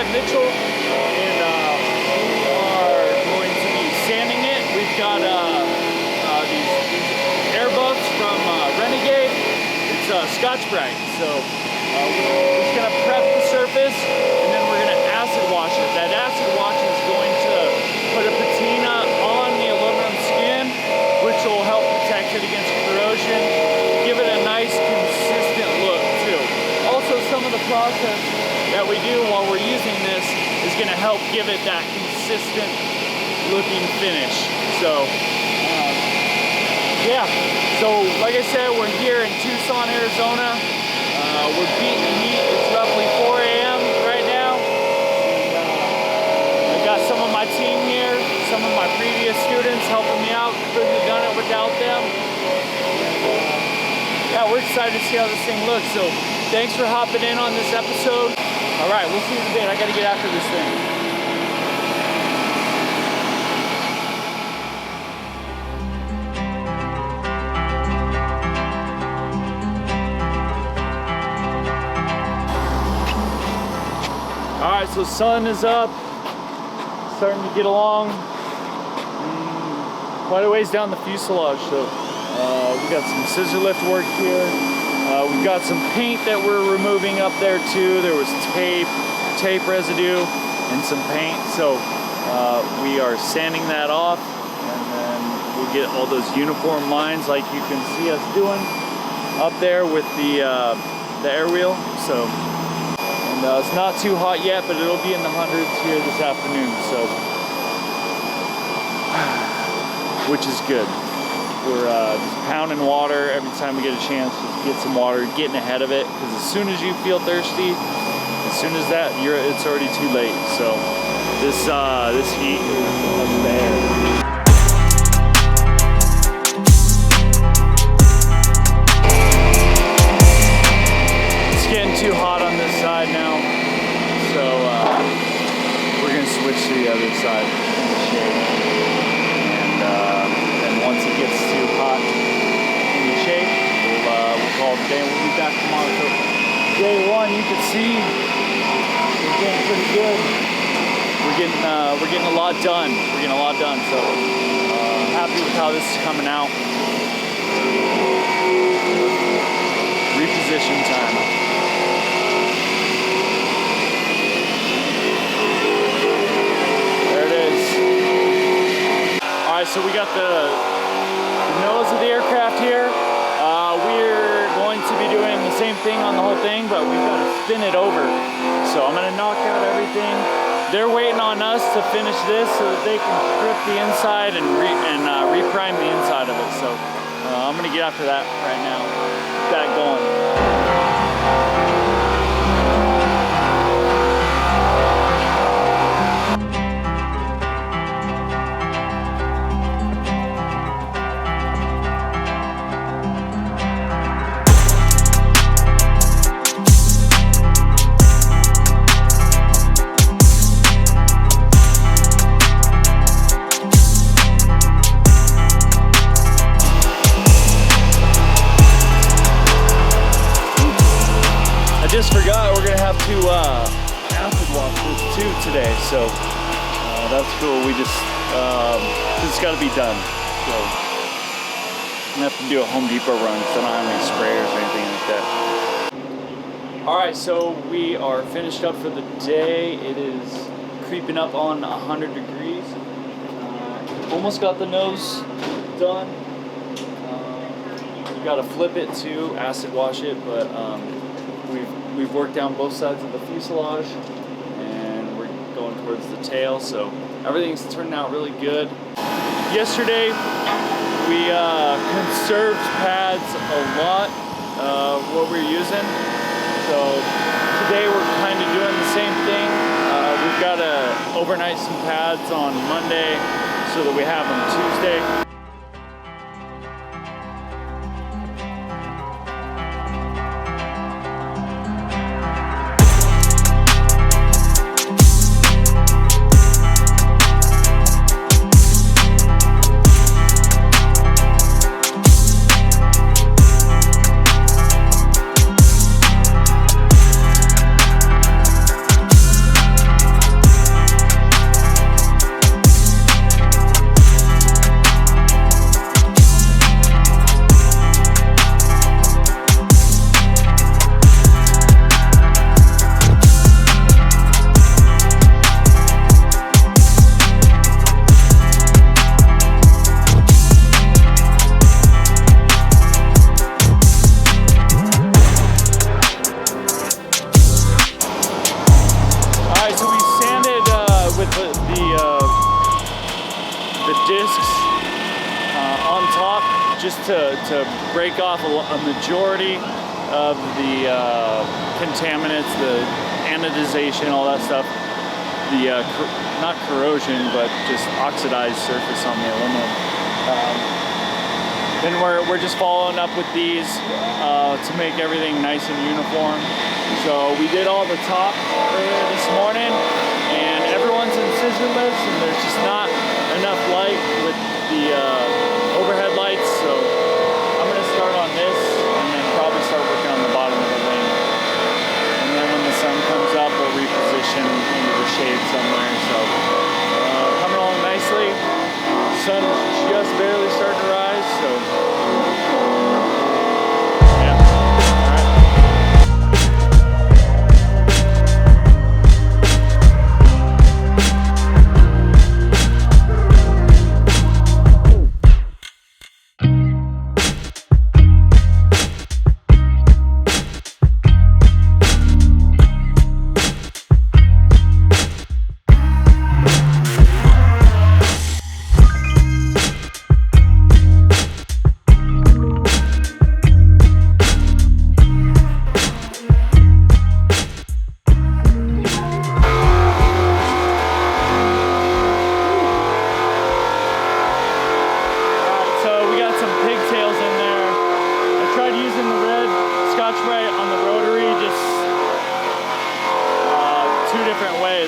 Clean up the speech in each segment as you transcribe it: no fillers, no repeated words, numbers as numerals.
Mitchell, and we are going to be sanding it. We've got these air buffs from Renegade. It's scotch brite. So we're just gonna prep the surface, and then we're gonna acid wash it. That acid wash is going to put a patina on the aluminum skin, which will help protect it against corrosion, give it a nice consistent look too. Also, some of the process that we do while we're using this is going to help give it that consistent looking finish. So yeah, so like I said, we're here in Tucson, Arizona. We're beating the heat. It's roughly 4 a.m. right now. And, I got some of my team here, some of my previous students helping me out. Couldn't have done it without them. Yeah, we're excited to see how this thing looks. So thanks for hopping in on this episode. All right, we'll see you in a bit. I got to get after this thing. All right, so sun is up, starting to get along. Quite a ways down the fuselage. So we got some scissor lift work here. We've got some paint that we're removing up there too. There was tape residue and some paint. So we are sanding that off, and then we'll get all those uniform lines like you can see us doing up there with the air wheel. So, and it's not too hot yet, but it'll be in the hundreds here this afternoon. So, which is good. We're just pounding water every time we get a chance. Just get some water, getting ahead of it. Because as soon as you feel thirsty, as soon as that, it's already too late. So this heat is unbearable. It's getting too hot on this side now, so we're gonna switch to the other side in the shade. And once it gets too hot in the shade, we'll call it a day and we'll be back tomorrow. So day one, you can see we're getting pretty good. We're getting a lot done. We're getting a lot done. So happy with how this is coming out. Reposition time. There it is. All right, so we got the nose of the aircraft here. We're going to be doing the same thing on the whole thing, but we've got to spin it over. So I'm going to knock out everything. They're waiting on us to finish this so that they can strip the inside and reprime the inside of it. So I'm going to get after that right now. Get that going. Just forgot we're gonna have to acid wash this too today, so that's cool. We just it's got to be done. So I'm gonna have to do a Home Depot run because I don't have any sprayers or anything like that. All right, so we are finished up for the day. It is creeping up on 100 degrees. Almost got the nose done. You got to flip it to acid wash it, but We've worked down both sides of the fuselage, and we're going towards the tail, so everything's turning out really good. Yesterday, we conserved pads a lot, what we're using. So today we're kind of doing the same thing. We've got to overnight some pads on Monday so that we have them Tuesday. the discs on top, just to break off a majority of the contaminants, the anodization, all that stuff. The not corrosion, but just oxidized surface on the aluminum. Then we're just following up with these to make everything nice and uniform. So we did all the top earlier this morning, and everyone's incisionless, and there's just not enough light with the overhead lights. So I'm gonna start on this, and then probably start working on the bottom of the wing. And then when the sun comes up, we'll reposition into the shade somewhere. So coming along nicely. Sun just barely starting to rise, so yeah.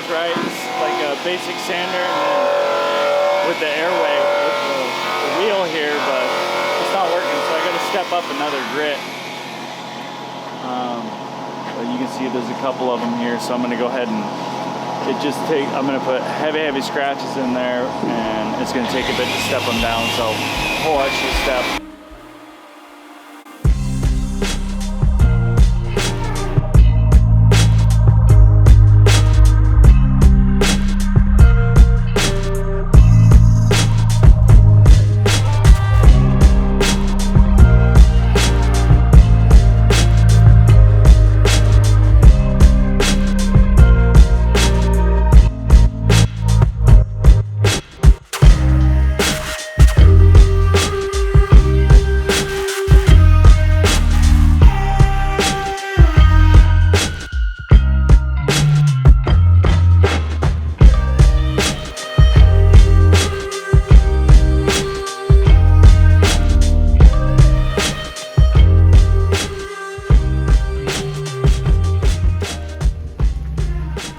Right, it's like a basic sander, and then with the airway, with the wheel here, but it's not working, so I got to step up another grit. But you can see there's a couple of them here, so I'm going to go ahead and I'm going to put heavy scratches in there, and it's going to take a bit to step them down, so a whole extra step.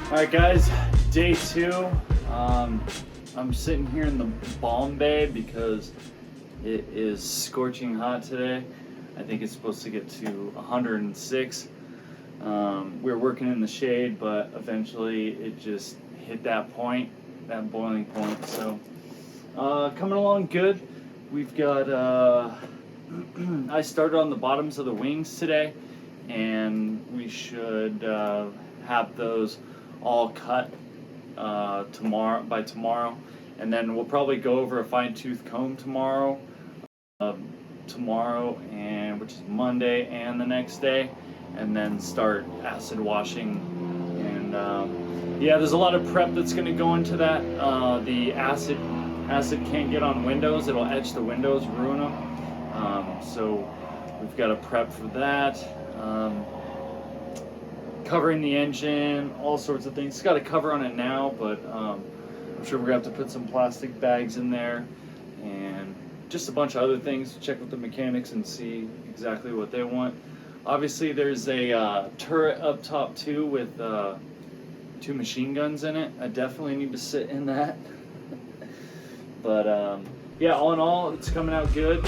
Alright guys, day 2. I'm sitting here in the balm bay because it is scorching hot today. I think it's supposed to get to 106. We're working in the shade, but eventually it just hit that point, that boiling point. So coming along good. We've got I started on the bottoms of the wings today, and we should have those all cut by tomorrow, and then we'll probably go over a fine-tooth comb tomorrow, and which is Monday and the next day, and then start acid washing. And yeah, there's a lot of prep that's going to go into that. The acid can't get on windows; it'll etch the windows, ruin them. So we've got to prep for that. Covering the engine, all sorts of things. It's got a cover on it now, but I'm sure we're gonna have to put some plastic bags in there, and just a bunch of other things. Check with the mechanics and see exactly what they want. Obviously there's a turret up top too with 2 machine guns in it. I definitely need to sit in that. But yeah, all in all, it's coming out good.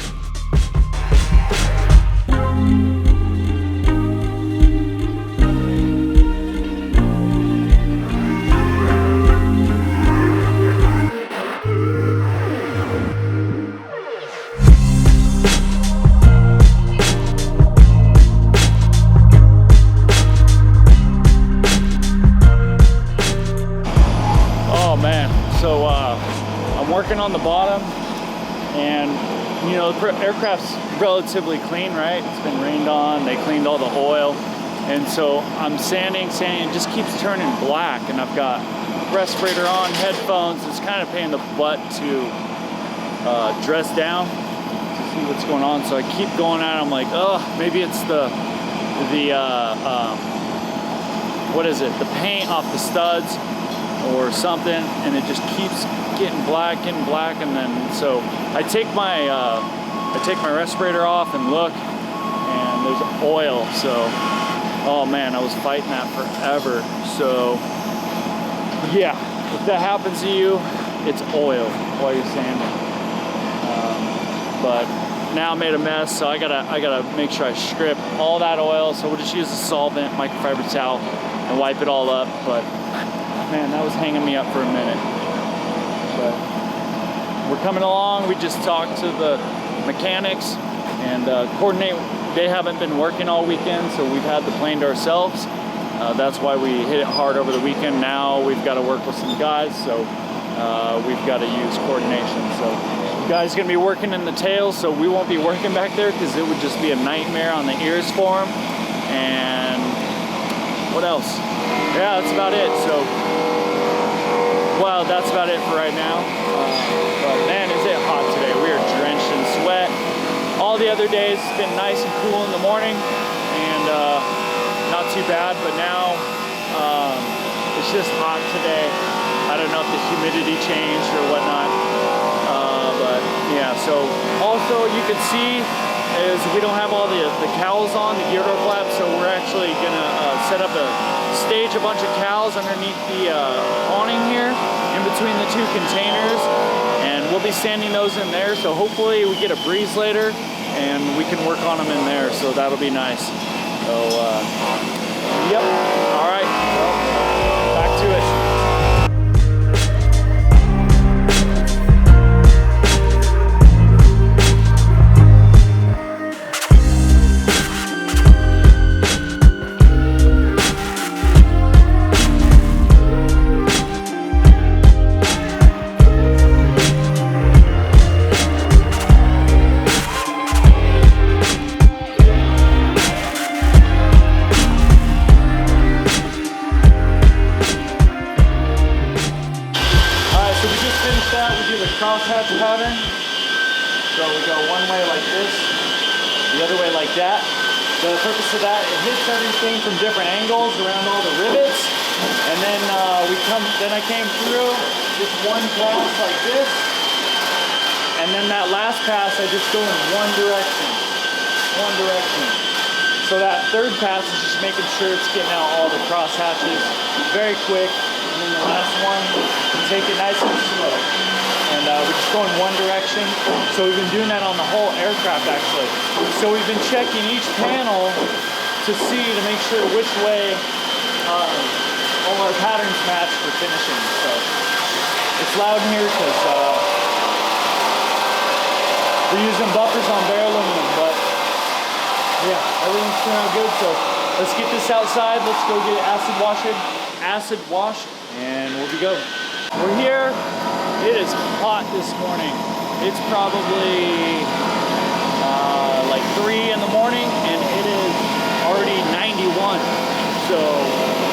Working on the bottom, and you know, the aircraft's relatively clean, right? It's been rained on, they cleaned all the oil, and so I'm sanding, it just keeps turning black, and I've got respirator on, headphones. It's kind of a pain in the butt to dress down to see what's going on. So I keep going at it. I'm like, oh, maybe it's the what is it? The paint off the studs or something, and it just keeps getting black, and then so I take my respirator off and look, and there's oil. So, oh man, I was fighting that forever. So, yeah, if that happens to you, it's oil while you're sanding. But now I made a mess, so I gotta make sure I strip all that oil. So we'll just use a solvent, microfiber towel, and wipe it all up. But man, that was hanging me up for a minute. But we're coming along. We just talked to the mechanics and coordinate. They haven't been working all weekend, so we've had the plane to ourselves. That's why we hit it hard over the weekend. Now we've got to work with some guys, so we've got to use coordination. So the guy's gonna be working in the tail, so we won't be working back there because it would just be a nightmare on the ears for him. And what else? Yeah, that's about it. So, well, that's about it for right now. But man, is it hot today. We are drenched in sweat. All the other days, it's been nice and cool in the morning and not too bad, but now it's just hot today. I don't know if the humidity changed or whatnot. But yeah, so also you can see is we don't have all the cowls on, the gear door flaps, so we're actually gonna set up stage a bunch of cowls underneath the awning here in between the two containers, and we'll be sanding those in there, so hopefully we get a breeze later and we can work on them in there, so that'll be nice. So yep, all right, well, back to it. Crosshatch pattern. So we go one way like this, the other way like that. The purpose of that, it hits everything from different angles around all the rivets. And then I came through just one pass like this. And then that last pass, I just go in one direction. So that third pass is just making sure it's getting out all the cross hatches very quick. And then the last one, take it nice and slow. And we just go in one direction. So we've been doing that on the whole aircraft actually. So we've been checking each panel to make sure which way all our patterns match for finishing. So it's loud in here because we're using buffers on bare aluminum, but yeah, everything's turning out good. So let's get this outside. Let's go get acid washed, and we'll be good. We're here. It is hot this morning. It's probably like 3 in the morning, and it is already 91. So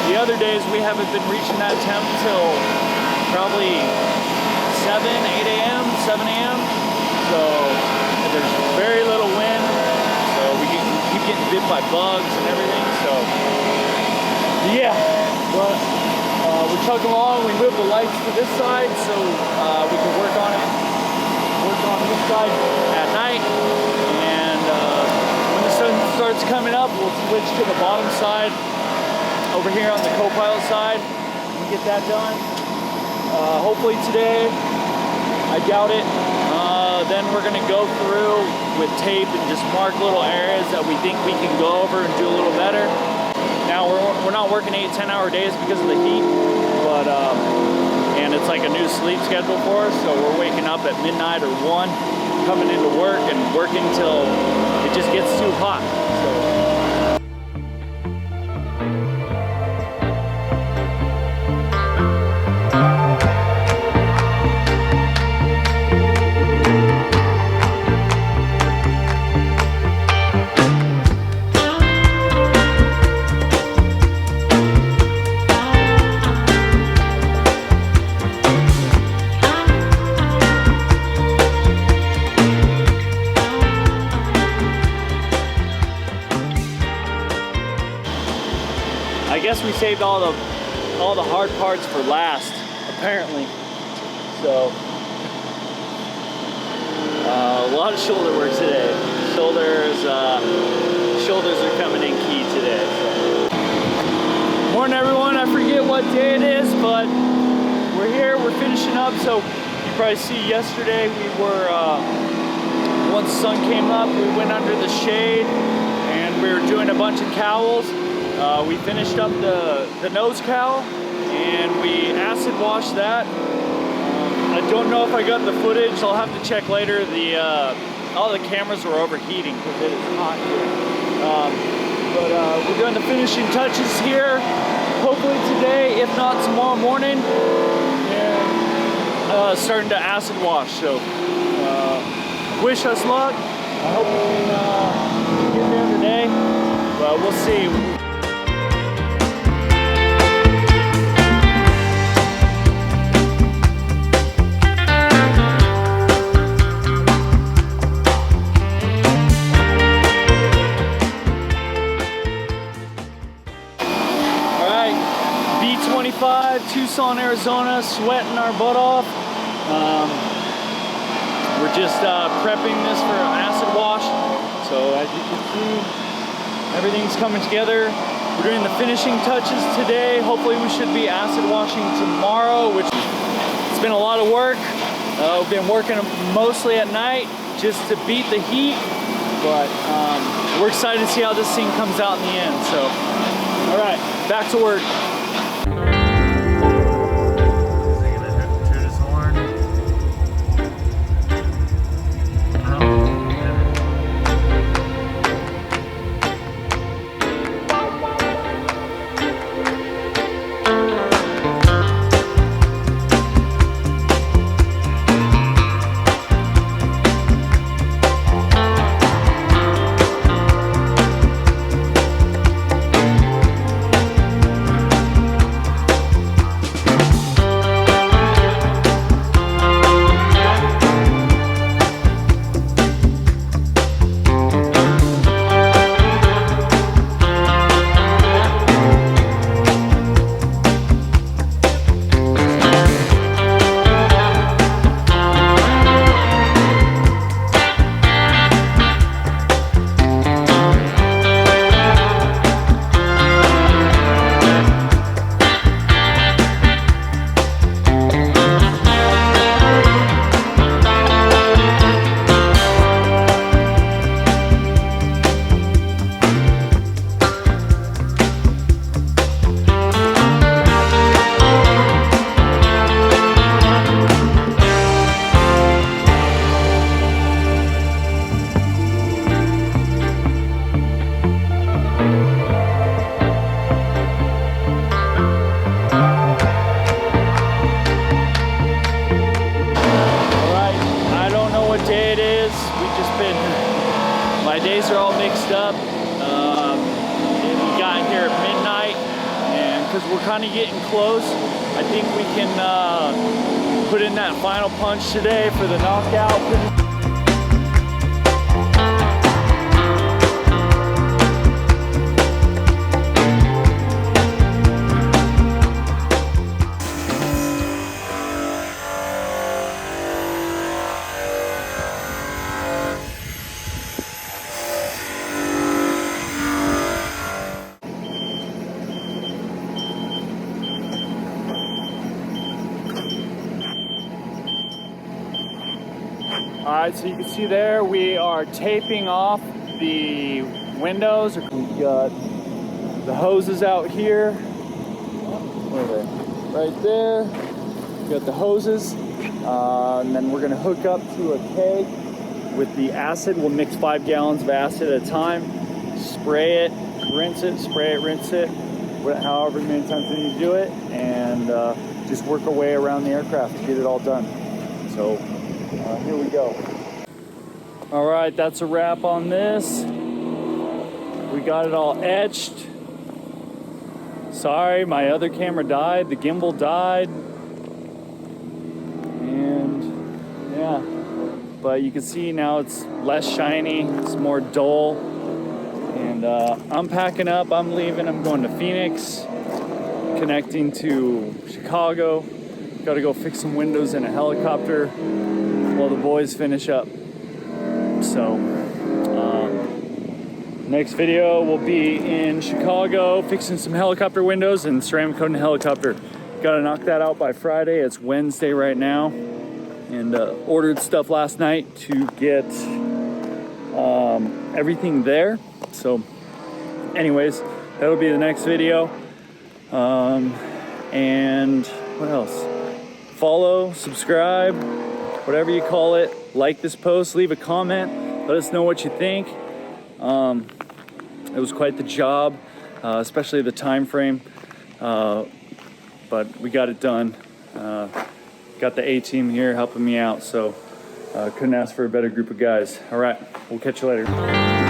the other days we haven't been reaching that temp till probably 7 a.m. So there's very little wind. So we keep getting bit by bugs and everything. So yeah, but we're chugging along. We moved the lights to this side so we can work on this side at night. And when the sun starts coming up, we'll switch to the bottom side over here on the co-pilot side and get that done. Hopefully today, I doubt it. Then we're gonna go through with tape and just mark little areas that we think we can go over and do a little better. Now we're not working 8-10 hour days because of the heat, but and it's like a new sleep schedule for us. So we're waking up at midnight or 1, coming into work and working till it just gets too hot. So. saved all the hard parts for last, apparently. So a lot of shoulder work today. Shoulders are coming in key today. So. Morning, everyone. I forget what day it is, but we're here. We're finishing up. So you probably see yesterday we were. Once the sun came up, we went under the shade and we were doing a bunch of cowls. We finished up the nose cowl and we acid washed that. I don't know if I got the footage. I'll have to check later. All the cameras were overheating because it is hot here. But we're doing the finishing touches here. Hopefully today, if not tomorrow morning. And starting to acid wash. So. Wish us luck. I hope we can get there today, but we'll see. All right, B-25, Tucson, Arizona, sweating our butt off. We're just prepping this for acid wash. So as you can see, everything's coming together. We're doing the finishing touches today. Hopefully we should be acid washing tomorrow, which it's been a lot of work. We've been working mostly at night just to beat the heat, but we're excited to see how this thing comes out in the end. So, all right, back to work. My days are all mixed up. And we got here at midnight, and because we're kind of getting close, I think we can put in that final punch today for the knockout. Alright, so you can see there we are taping off the windows. We've got the hoses out here. Where are they? Right there. We've got the hoses. And then we're going to hook up to a keg with the acid. We'll mix 5 gallons of acid at a time. Spray it, rinse it, spray it, rinse it. However many times we need to do it. And just work our way around the aircraft to get it all done. So here we go. All right, that's a wrap on this. We got it all etched. Sorry, my other camera died. The gimbal died. And yeah, but you can see now it's less shiny. It's more dull. And I'm packing up. I'm leaving. I'm going to Phoenix. connecting to Chicago. Got to go fix some windows in a helicopter while the boys finish up. So next video will be in Chicago fixing some helicopter windows and ceramic coating the helicopter. Got to knock that out by Friday. It's Wednesday right now, and ordered stuff last night to get everything there. So anyways, that'll be the next video. And what else? Follow, subscribe, whatever you call it. Like this post, leave a comment, let us know what you think. It was quite the job, especially the time frame, but we got it done. Got the A-team here helping me out, so couldn't ask for a better group of guys. All right, we'll catch you later.